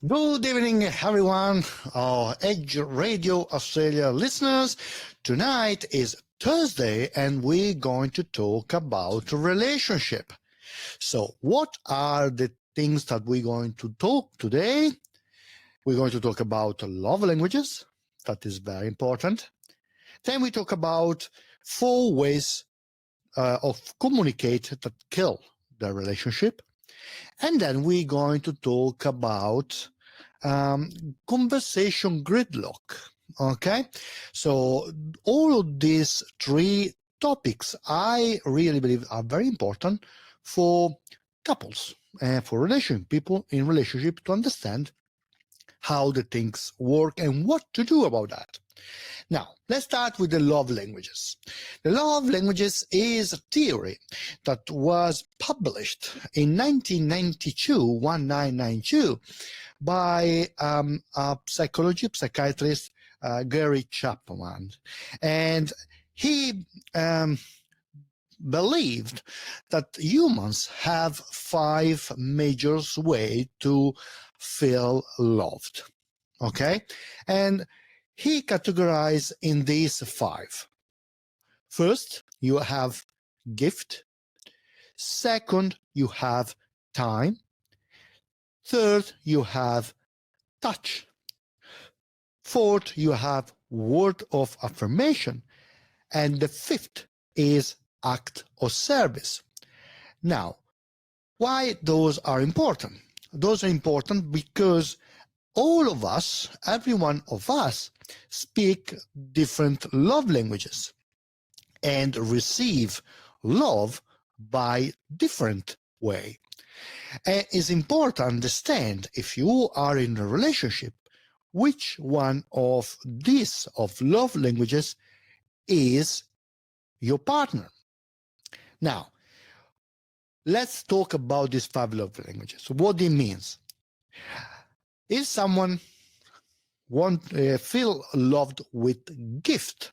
Good evening, everyone, our Edge Radio Australia listeners. Tonight is Thursday, and we're going to talk about relationship. So, what are the things that we're going to talk today? We're going to talk about love languages. That is very important. Then we talk about 4 ways of communicate that kill the relationship. And then we're going to talk about conversation gridlock. Okay, so all of these 3 topics I really believe are very important for couples and for people in relationship to understand how the things work and what to do about that. Now, let's start with the love languages. The love languages is a theory that was published in 1992 by a psychiatrist, Gary Chapman. And he believed that humans have 5 major ways to feel loved. Okay? And he categorized in these 5. First, you have gift. Second, you have time. Third, you have touch. Fourth, you have word of affirmation. And the 5th is act of service. Now, why those are important? Those are important because all of us, every one of us, speak different love languages and receive love by different way. And it's important to understand, if you are in a relationship, which one of these of love languages is your partner. Now, let's talk about these 5 love languages. What it means. If someone feel loved with gift,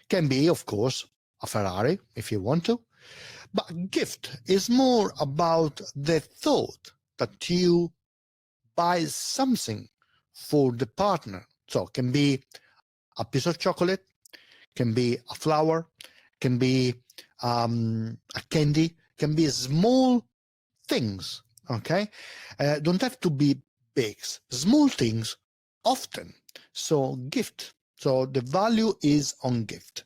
can be, of course, a Ferrari if you want to, but gift is more about the thought that you buy something for the partner. So it can be a piece of chocolate, can be a flower, can be a candy, can be small things, okay? Don't have to be big, small things often. So gift. So the value is on gift.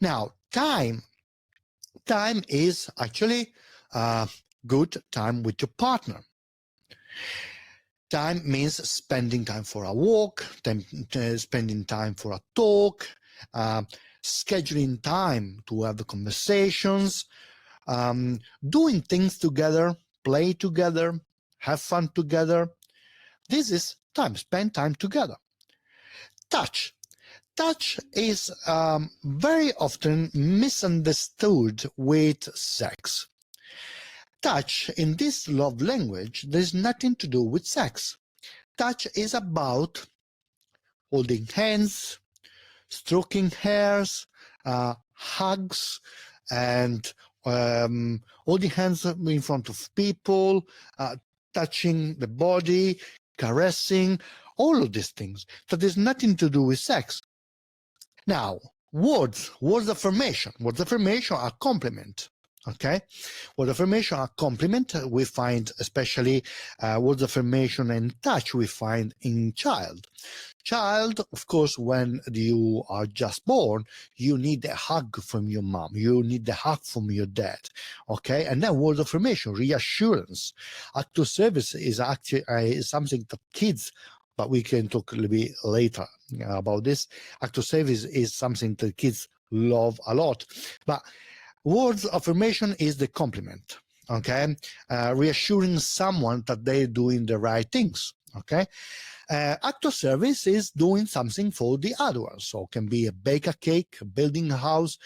Now, time is actually good time with your partner. Time means spending time for a walk, spending time for a talk, scheduling time to have the conversations, doing things together, play together, have fun together. This is time, spend time together. Touch. Touch is very often misunderstood with sex. Touch in this love language, there's nothing to do with sex. Touch is about holding hands, stroking hairs, hugs, and holding hands in front of people, touching the body, caressing, all of these things. So there's nothing to do with sex. Now, words affirmation. Words affirmation are compliment. Okay, word affirmation are compliment. We find especially words affirmation and touch we find in child. Child, of course, when you are just born, you need a hug from your mom. You need the hug from your dad. Okay, and then word affirmation, reassurance. Act of service is actually something that kids. But we can talk a little bit later about this. Act of service is something that kids love a lot. But words of affirmation is the compliment, okay? Reassuring someone that they're doing the right things, okay? Act of service is doing something for the other one. So it can be bake a cake, building a house,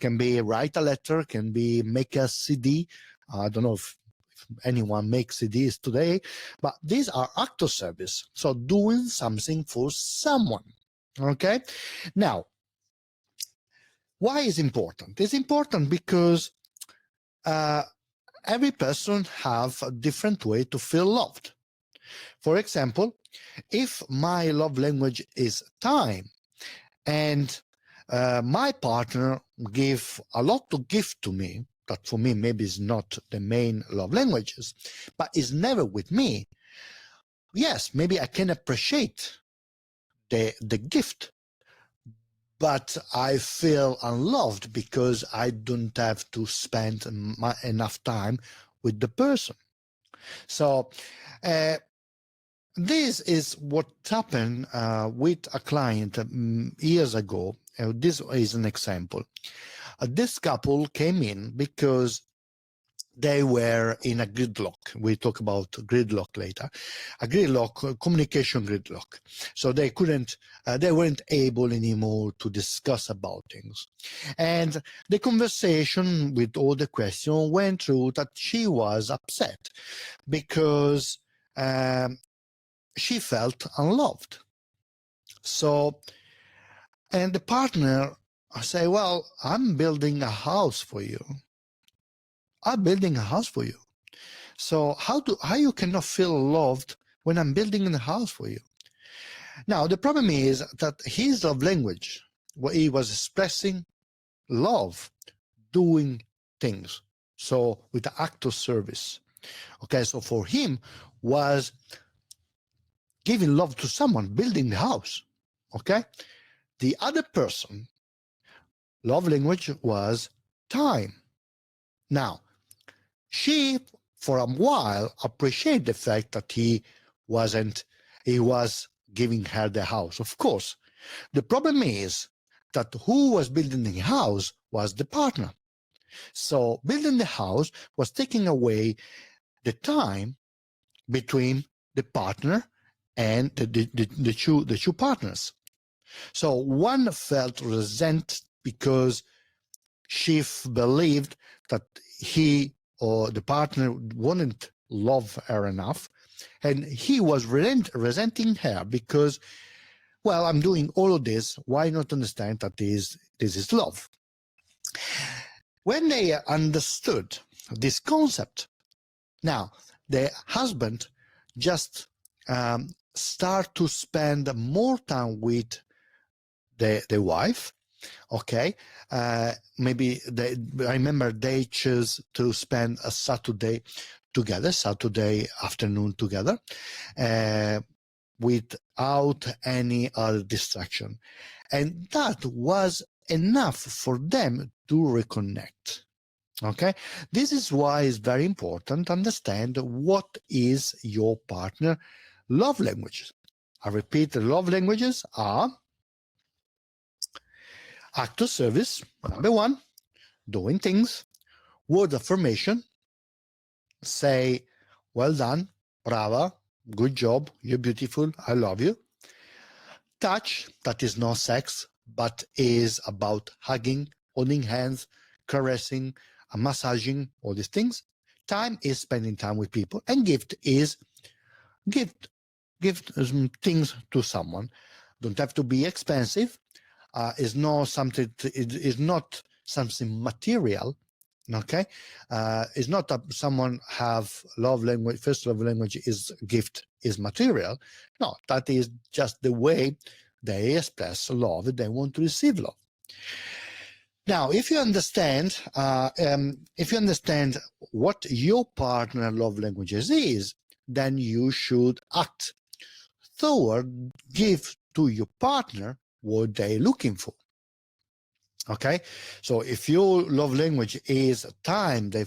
can be write a letter, can be make a CD. I don't know if anyone makes CDs today, but these are act of service. So doing something for someone, okay? Now, why is important? It's important because every person have a different way to feel loved. For example, if my love language is time and my partner give a lot to give to me, that for me maybe is not the main love languages, but is never with me, yes, maybe I can appreciate the gift, but I feel unloved because I don't have to spend enough time with the person. So this is what happened with a client years ago. This is an example. This couple came in because they were in a gridlock. We talk about gridlock later. A gridlock, communication gridlock. So they weren't able anymore to discuss about things. And the conversation with all the questions went through that she was upset because she felt unloved. So, and the partner say, well, I'm building a house for you. I'm building a house for you. So how you cannot feel loved when I'm building a house for you? Now, the problem is that his love language, what he was expressing love, doing things. So with the act of service. Okay, so for him was giving love to someone, building the house. Okay, the other person, love language was time. Now, she, for a while, appreciated the fact that he was giving her the house. Of course, the problem is that who was building the house was the partner. So building the house was taking away the time between the partner and the two partners. So one felt resent because she believed that he or the partner wouldn't love her enough, and he was resenting her because, well, I'm doing all of this, why not understand that this is love? When they understood this concept, now the husband just start to spend more time with the wife. Okay, maybe I remember they chose to spend a Saturday together, Saturday afternoon together, without any other distraction. And that was enough for them to reconnect. Okay, this is why it's very important to understand what is your partner love languages. I repeat, the love languages are act of service, number one, doing things, word affirmation, say, well done, brava, good job, you're beautiful, I love you. Touch, that is not sex, but is about hugging, holding hands, caressing, massaging, all these things. Time is spending time with people, and gift is give things to someone. Don't have to be expensive. Is not something. It is not something material. Okay, it's not that someone have love language. First love language is gift is material. No, that is just the way they express love. They want to receive love. Now, if you understand what your partner love languages is, then you should act toward give to your partner what they're looking for. Okay, so if your love language is time, their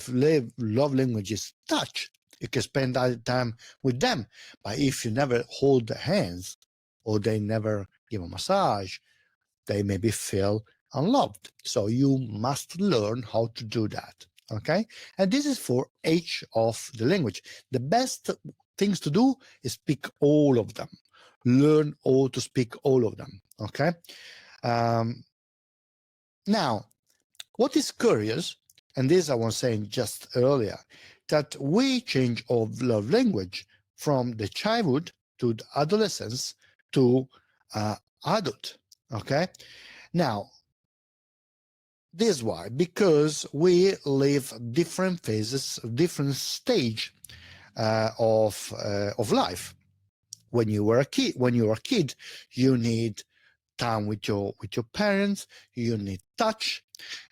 love language is touch, you can spend that time with them. But if you never hold their hands or they never give a massage, they maybe feel unloved. So you must learn how to do that. Okay, and this is for each of the language. The best things to do is speak all of them. Learn all to speak all of them. Okay. Now, what is curious, and this I was saying just earlier, that we change our love language from the childhood to the adolescence to adult. Okay. Now, this is why, because we live different phases, different stage of life. When you were a kid, you need time with your parents. You need touch,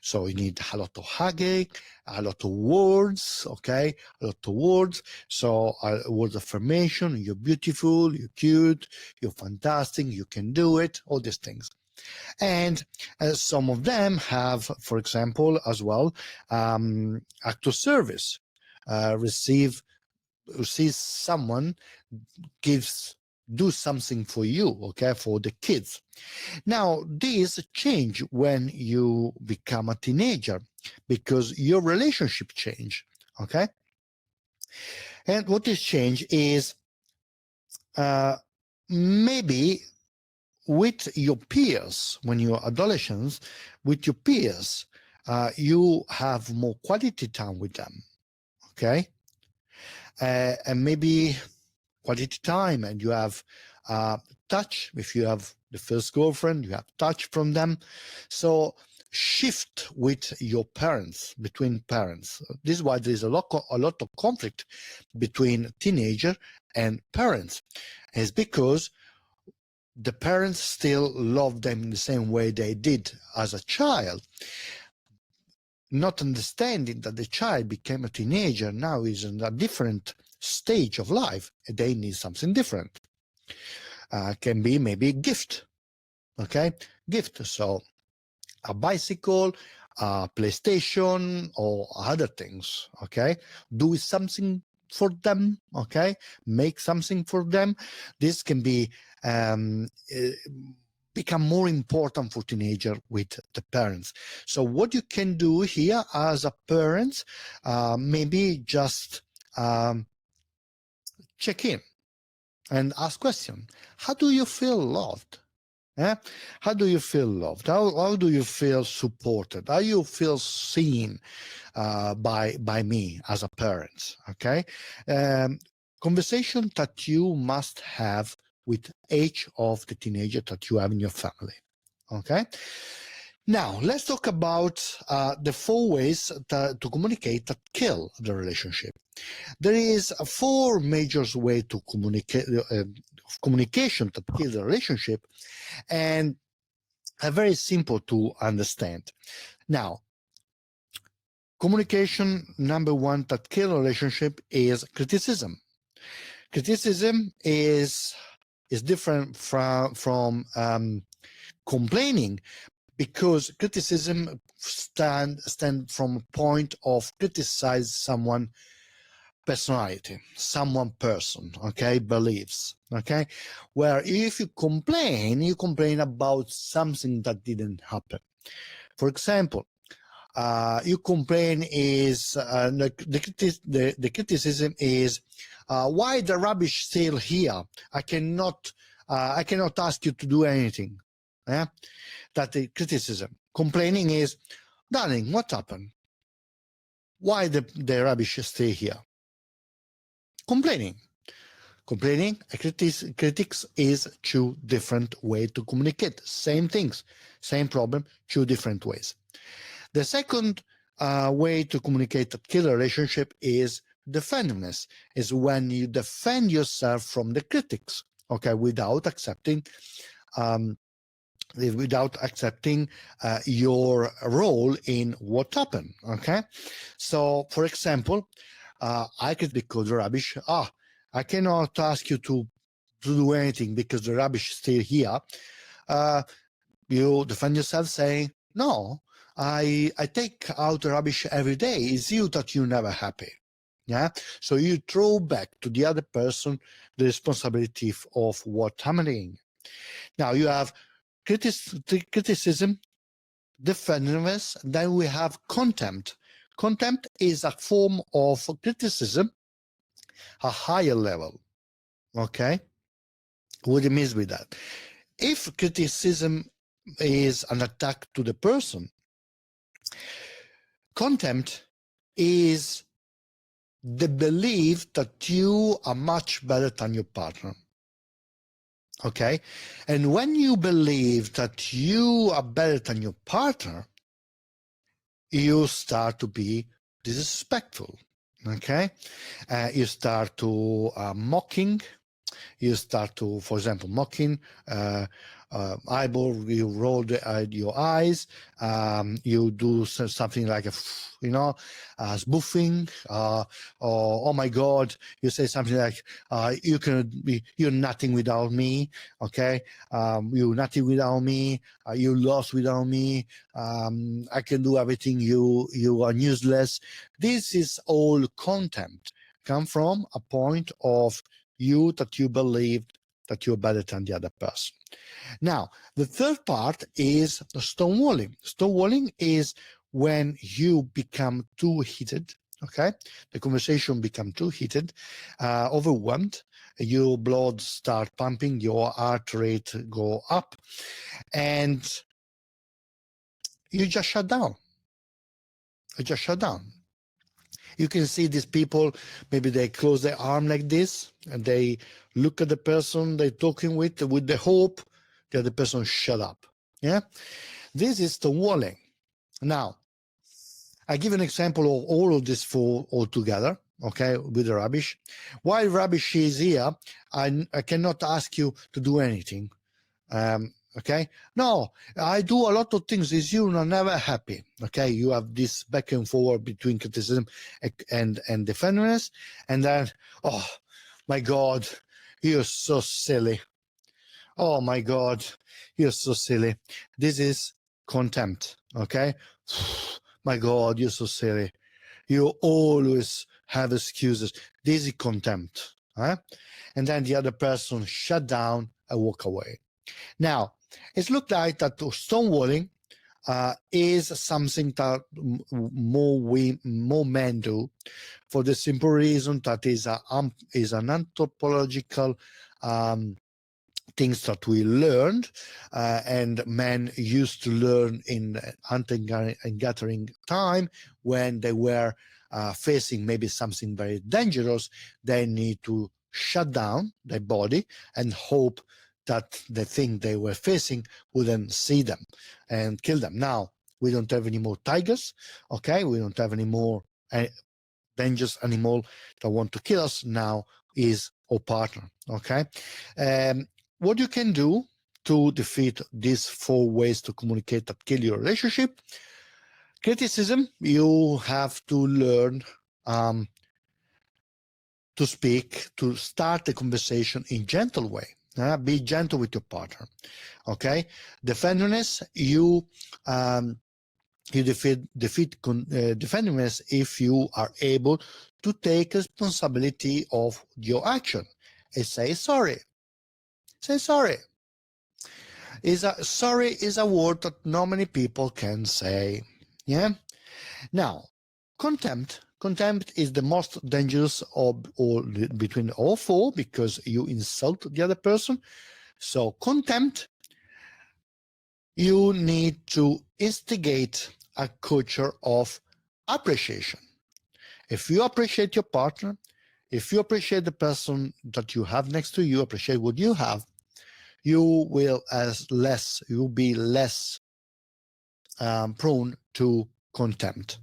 so you need a lot of hugging, a lot of words. Okay, a lot of words. So words of affirmation. You're beautiful. You're cute. You're fantastic. You can do it. All these things. And some of them have, for example, as well, act of service. Receive someone do something for you, okay, for the kids. Now, these change when you become a teenager because your relationship change, okay? And what is change is maybe with your peers, when you're adolescents, with your peers, you have more quality time with them, okay? And maybe quality time, and you have touch. If you have the first girlfriend, you have touch from them. So shift with your parents, between parents. This is why there is a lot of conflict between teenager and parents. It's because the parents still love them in the same way they did as a child, not understanding that the child became a teenager, now is in a different stage of life. They need something different. Can be maybe a gift, okay? Gift, so a bicycle, a PlayStation, or other things, okay? Do something for them, okay? Make something for them. This can be become more important for teenager with the parents. So what you can do here as a parent, maybe just check in and ask question. How do you feel loved? How do you feel loved? How do you feel supported? How do you feel seen by me as a parent? Okay, conversation that you must have with each of the teenagers that you have in your family. Okay. Now let's talk about the 4 ways to communicate that kill the relationship. There is 4 major ways to communicate communication that kill the relationship, and are very simple to understand. Now, communication number 1 that kill a relationship is criticism. Criticism is different from complaining, because criticism stand from a point of criticize someone personality, someone person, okay, beliefs, okay, where if you complain about something that didn't happen. For example, you complain is the criticism is why the rubbish still here? I cannot ask you to do anything. Yeah, that the criticism. Complaining is, darling, what happened? Why the rubbish stay here? Complaining. Critics is 2 different ways to communicate. Same things, same problem, 2 different ways. The second way to communicate that kill a relationship is defensiveness, is when you defend yourself from the critics, okay, without accepting your role in what happened, okay? So, for example, I could because the rubbish, I cannot ask you to do anything because the rubbish is still here. You defend yourself saying, no, I take out the rubbish every day. It's you that you're never happy. Yeah. So you throw back to the other person the responsibility of what's happening. Now you have criticism, defensiveness, then we have contempt. Contempt is a form of criticism, a higher level. Okay? What do you mean with that? If criticism is an attack to the person, contempt is the belief that you are much better than your partner. Okay? And when you believe that you are better than your partner, you start to be disrespectful. Okay, you start to mocking. You start to, for example, mocking, eyeball, you roll your eyes, you do something like spoofing, or oh my God, you say something like, you're nothing without me, okay? You're nothing without me, you lost without me, I can do everything, you are useless. This is all contempt, come from a point of you that you believed that you're better than the other person. Now, the third part is stonewalling. Stonewalling is when you become too heated, okay? The conversation become too heated, overwhelmed, your blood start pumping, your heart rate go up, and you just shut down. You just shut down. You can see these people, maybe they close their arm like this, and they look at the person they're talking with the hope that the person shut up. Yeah, this is stonewalling. Now, I give an example of all of this four altogether, okay, with the rubbish. While rubbish is here, I cannot ask you to do anything. Okay, no, I do a lot of things. Is you are never happy. Okay, you have this back and forward between criticism and defensiveness, and then, oh my God, you're so silly. Oh my God, you're so silly. This is contempt. Okay, my God, you're so silly. You always have excuses. This is contempt. Huh? And then the other person shut down and walk away. Now, it looks like that stonewalling is something that more men do, for the simple reason that is an anthropological things that we learned, and men used to learn in hunting and gathering time when they were facing maybe something very dangerous. They need to shut down their body and hope that the thing they were facing wouldn't see them and kill them. Now, we don't have any more tigers, okay? We don't have any more dangerous animal that want to kill us. Now is our partner, okay? What you can do to defeat these four ways to communicate that kill your relationship: criticism, you have to learn to speak, to start the conversation in gentle way. Be gentle with your partner, okay? Defensiveness, you defeat defensiveness if you are able to take responsibility of your action and say sorry. Say sorry. Sorry is a word that not many people can say. Yeah. Now, contempt. Contempt is the most dangerous of all between all four, because you insult the other person. So contempt, you need to instigate a culture of appreciation. If you appreciate your partner, if you appreciate the person that you have next to you, appreciate what you have, you will be less prone to contempt.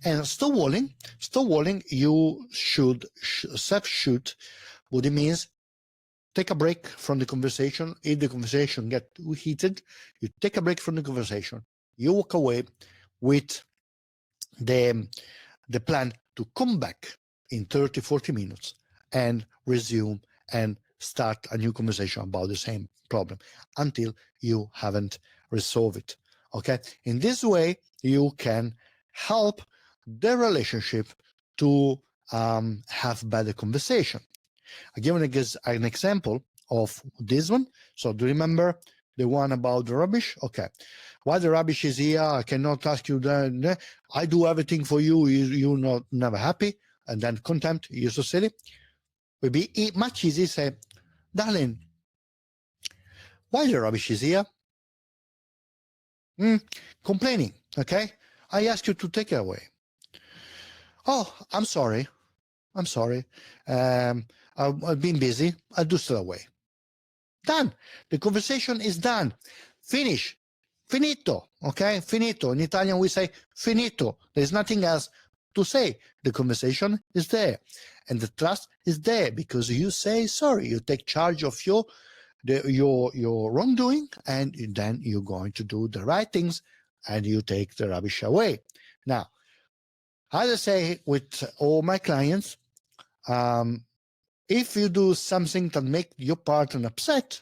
And stonewalling, you should self-shoot. What it means, take a break from the conversation. If the conversation gets too heated, you take a break from the conversation. You walk away with the plan to come back in 30, 40 minutes and resume and start a new conversation about the same problem until you haven't resolved it. Okay? In this way, you can help the relationship to have better conversation. I give an example of this one. So do you remember the one about the rubbish? Okay. While the rubbish is here, I cannot ask you that. I do everything for you. You're not never happy. And then contempt, you're so silly. It would be much easier to say, darling, why the rubbish is here? Complaining, okay? I ask you to take it away. Oh, I'm sorry. I've been busy. I'll do so away. Done. The conversation is done. Finish. Finito. Okay? Finito. In Italian, we say finito. There's nothing else. to say. The conversation is there, and the trust is there because you say sorry. You take charge of your wrongdoing, and then you're going to do the right things, and you take the rubbish away. Now, as I say with all my clients, if you do something that makes your partner upset,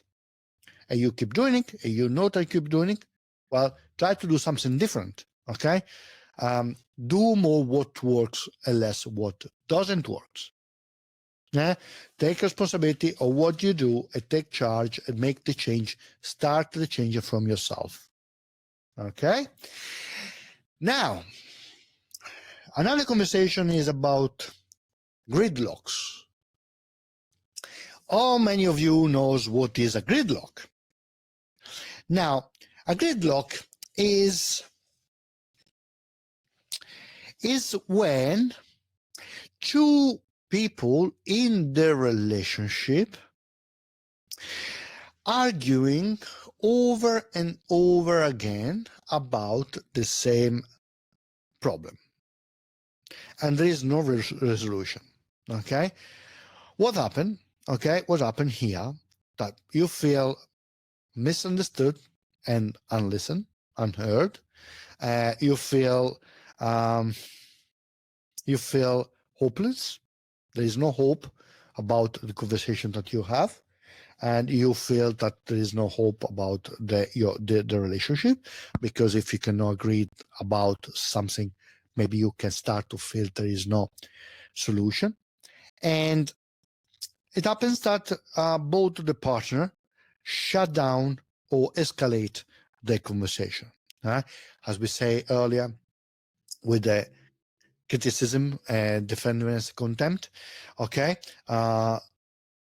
and you keep doing it, and you know that you keep doing it, well, try to do something different, okay? Do more what works and less what doesn't work. Yeah? Take responsibility of what you do and take charge and make the change. Start the change from yourself. Okay? Now, another conversation is about gridlocks. How many of you knows what is a gridlock? Now, a gridlock is when two people in the relationship arguing over and over again about the same problem, and there is no resolution. Okay, what happened? Okay, what happened here? That you feel misunderstood and unlistened, unheard. You feel hopeless. There is no hope about the conversation that you have, and you feel that there is no hope about the relationship, because if you cannot agree about something, maybe you can start to feel there is no solution. And it happens that both the partner shut down or escalate the conversation. As we say earlier, with the criticism and defensiveness, contempt, okay?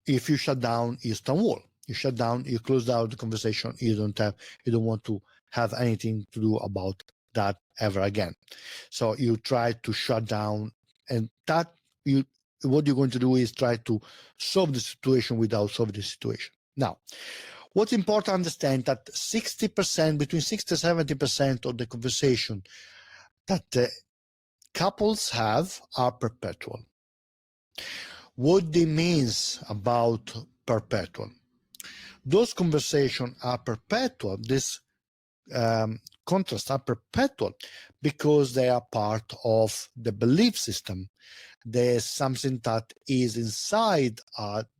If you shut down, you stonewall. You shut down, you close down the conversation. You don't want to have anything to do about that ever again. So you try to shut down, and what you're going to do is try to solve the situation without solving the situation. Now, what's important to understand that 60%, between 60 and 70% of the conversation that couples have are perpetual. What it means about perpetual? Those conversations are perpetual. This contrasts are perpetual because they are part of the belief system. There's something that is inside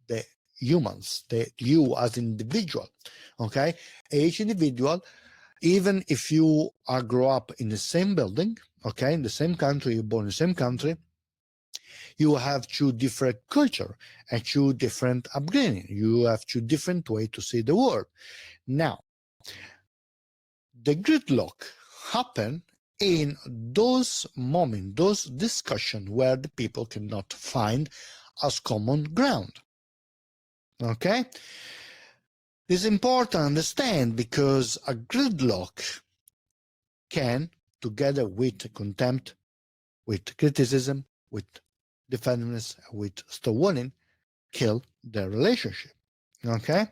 the humans, you as individual. Okay, each individual, even if you grow up in the same building, okay, in the same country, you're born in the same country, you have two different culture and two different upbringing. You have two different ways to see the world. Now, the gridlock happen in those moments, those discussions where the people cannot find as common ground. Okay? This is important to understand because a gridlock can, together with contempt, with criticism, with defensiveness, with stonewalling, kill the relationship. Okay?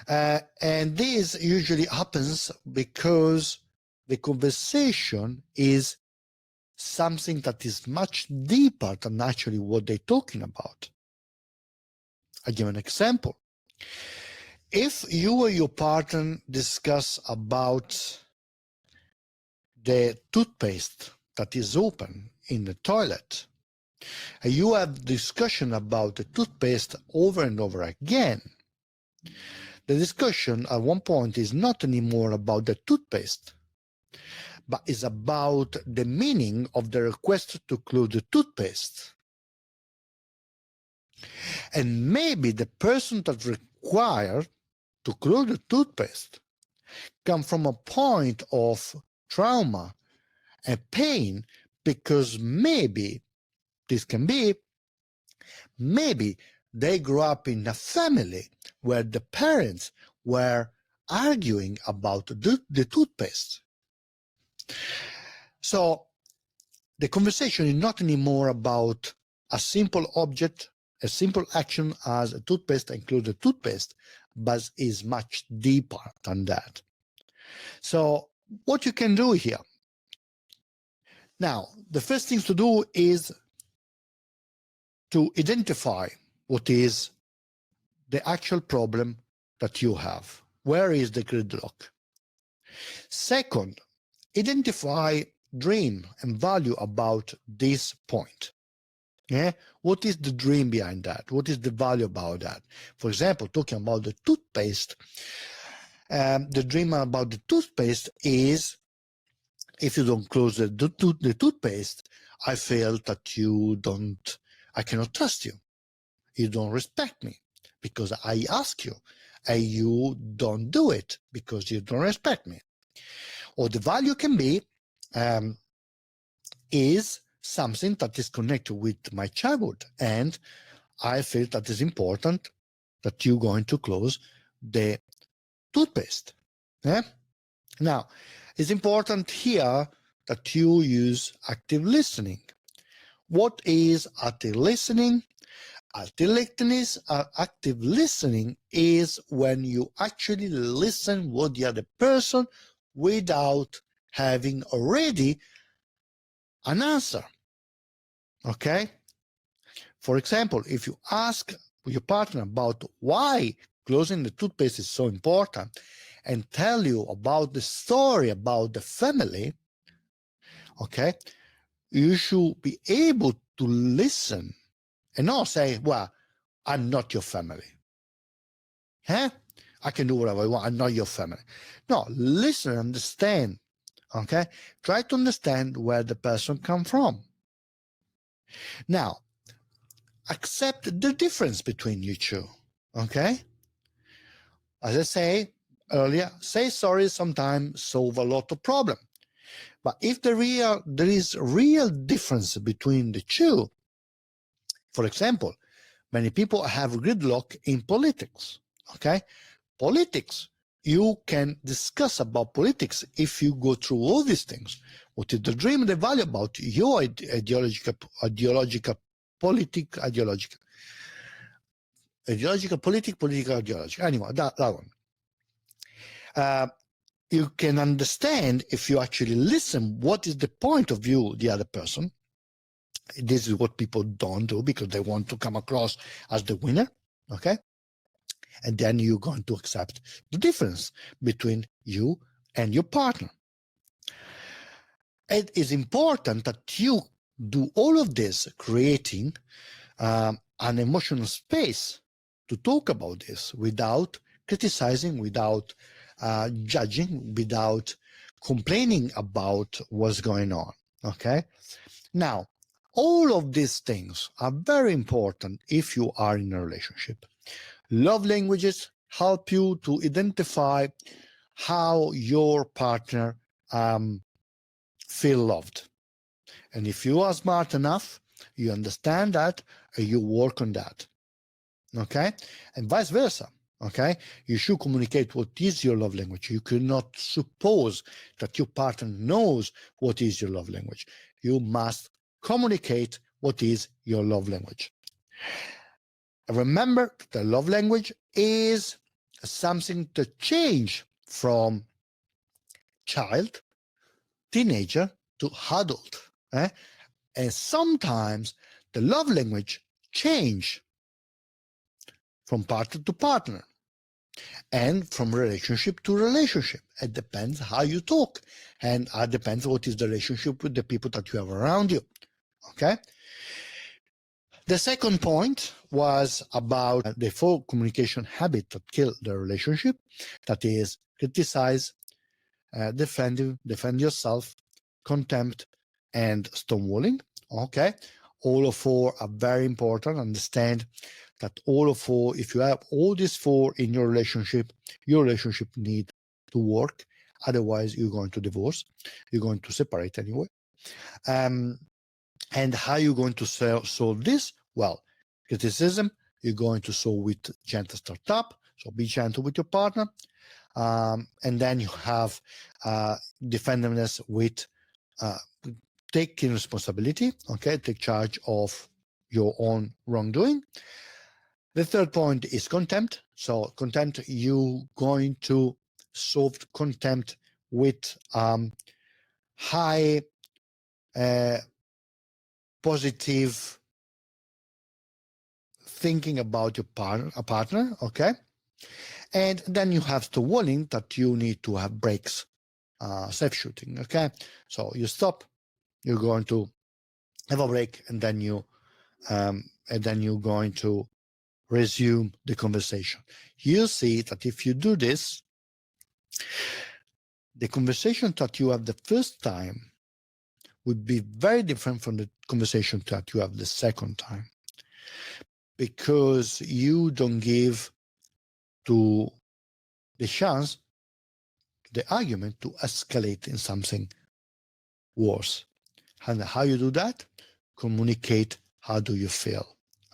And this usually happens because the conversation is something that is much deeper than actually what they're talking about. I'll give an example. If you or your partner discuss about the toothpaste that is open in the toilet, and you have discussion about the toothpaste over and over again, the discussion at one point is not anymore about the toothpaste, but is about the meaning of the request to close the toothpaste. And maybe the person that required to close the toothpaste come from a point of trauma and pain, because maybe this can be, maybe they grew up in a family where the parents were arguing about the toothpaste. So the conversation is not anymore about a simple object, a simple action as a toothpaste, include the toothpaste, but is much deeper than that. So what you can do here, Now, the first thing to do is to identify what is the actual problem that you have. Where is the gridlock? Second, identify dream and value about this point. Yeah, what is the dream behind that? What is the value about that? For example, talking about the toothpaste, the dream about the toothpaste is, if you don't close the toothpaste, I feel that I cannot trust you. You don't respect me because I ask you, and you don't do it because you don't respect me. Or the value can be, is something that is connected with my childhood, and I feel that it's important that you're going to close the toothpaste. Yeah? Now, it's important here that you use active listening. What is active listening? Active listening is when you actually listen what the other person without having already an answer. Okay? For example, if you ask your partner about why closing the toothpaste is so important and tell you about the story about the family, okay, you should be able to listen and not say, well, I'm not your family. Huh? I can do whatever I want. I'm not your family. No, listen and understand. Okay? Try to understand where the person comes from. Now, accept the difference between you two. Okay? As I say earlier, say sorry sometimes solve a lot of problem. But if there is real difference between the two, for example, many people have gridlock in politics. Okay? Politics, you can discuss about politics if you go through all these things. What is the dream and the value about your ideological, political, anyway, that one. You can understand if you actually listen what is the point of view of the other person. This is what people don't do because they want to come across as the winner. Okay? And then you're going to accept the difference between you and your partner. It is important that you do all of this, creating an emotional space to talk about this without criticizing, without judging, without complaining about what's going on. Okay? Now, all of these things are very important if you are in a relationship. Love languages help you to identify how your partner feel loved. And if you are smart enough, you understand that, and you work on that. Okay? And vice versa. Okay? You should communicate what is your love language. You cannot suppose that your partner knows what is your love language. You must communicate what is your love language. Remember, the love language is something to change from child, teenager to adult. And sometimes the love language change from partner to partner and from relationship to relationship. It depends how you talk, and it depends what is the relationship with the people that you have around you. Okay? The second point was about the 4 communication habits that kill the relationship. That is, criticize, defend yourself, contempt, and stonewalling. Okay, all of 4 are very important. Understand that all of 4, if you have all these 4 in your relationship need to work. Otherwise, you're going to divorce. You're going to separate anyway. And how are you going to solve this? Well, criticism, you're going to solve with gentle startup. So be gentle with your partner. And then you have defensiveness with taking responsibility. Okay, take charge of your own wrongdoing. The third point is contempt. So contempt, you going to solve contempt with high positive thinking about your partner, okay? And then you have stonewalling, that you need to have breaks, safe shooting, okay? So you stop, you're going to have a break, and then you're going to resume the conversation. You see that if you do this, the conversation that you have the first time would be very different from the conversation that you have the second time, because you don't give to the chance, the argument, to escalate in something worse. And how you do that? Communicate. How do you feel?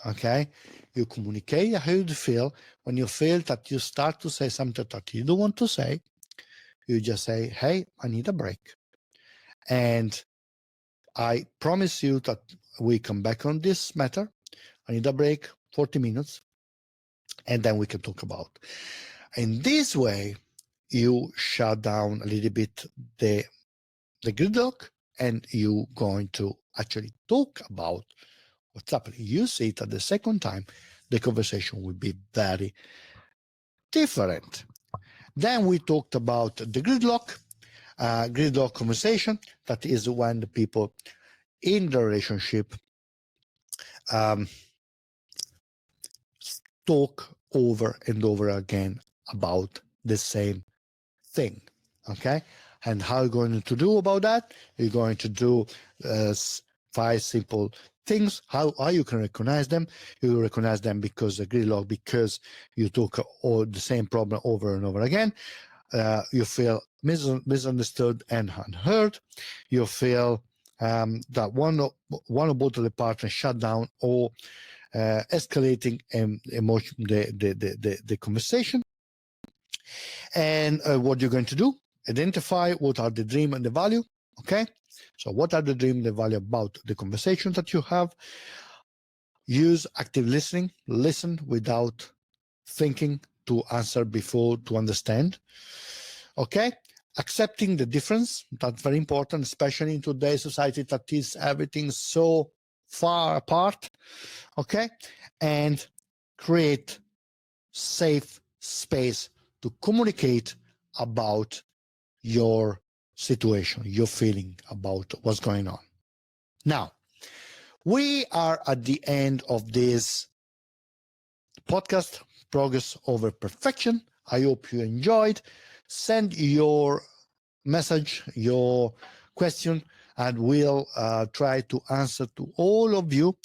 Okay? You communicate how you feel. When you feel that you start to say something that you don't want to say, you just say, hey, I need a break. And I promise you that we come back on this matter. I need a break, 40 minutes, and then we can talk about. In this way, you shut down a little bit the gridlock, and you going to actually talk about what's happening. You see that the second time, the conversation will be very different. Then we talked about the gridlock conversation. That is when the people in the relationship talk over and over again about the same thing, okay? And how are you going to do about that? You're going to do 5 simple things. How you can recognize them? You recognize them because the gridlock, because you talk all the same problem over and over again. You feel misunderstood and unheard. You feel that one or both of the partners shut down or escalating emotion, the conversation. And what you're going to do, identify what are the dream and the value, okay? So what are the dream and the value about the conversation that you have? Use active listening. Listen without thinking to answer before to understand, okay? Accepting the difference, that's very important, especially in today's society that is everything so far apart, okay? And create safe space to communicate about your situation, your feeling about what's going on. Now, we are at the end of this podcast, Progress Over Perfection. I hope you enjoyed. Send your message, your question, and we'll try to answer to all of you.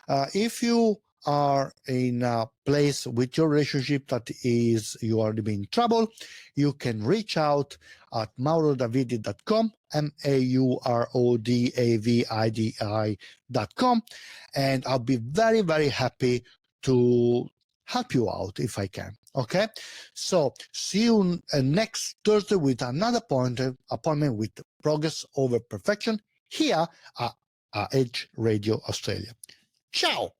If you are in a place with your relationship that is you are in trouble, you can reach out at maurodaviddi.com, maurodavidi.com, and I'll be very, very happy to help you out if I can. Okay, so see you next Thursday with another appointment with Progress Over Perfection here at Edge Radio Australia. Ciao.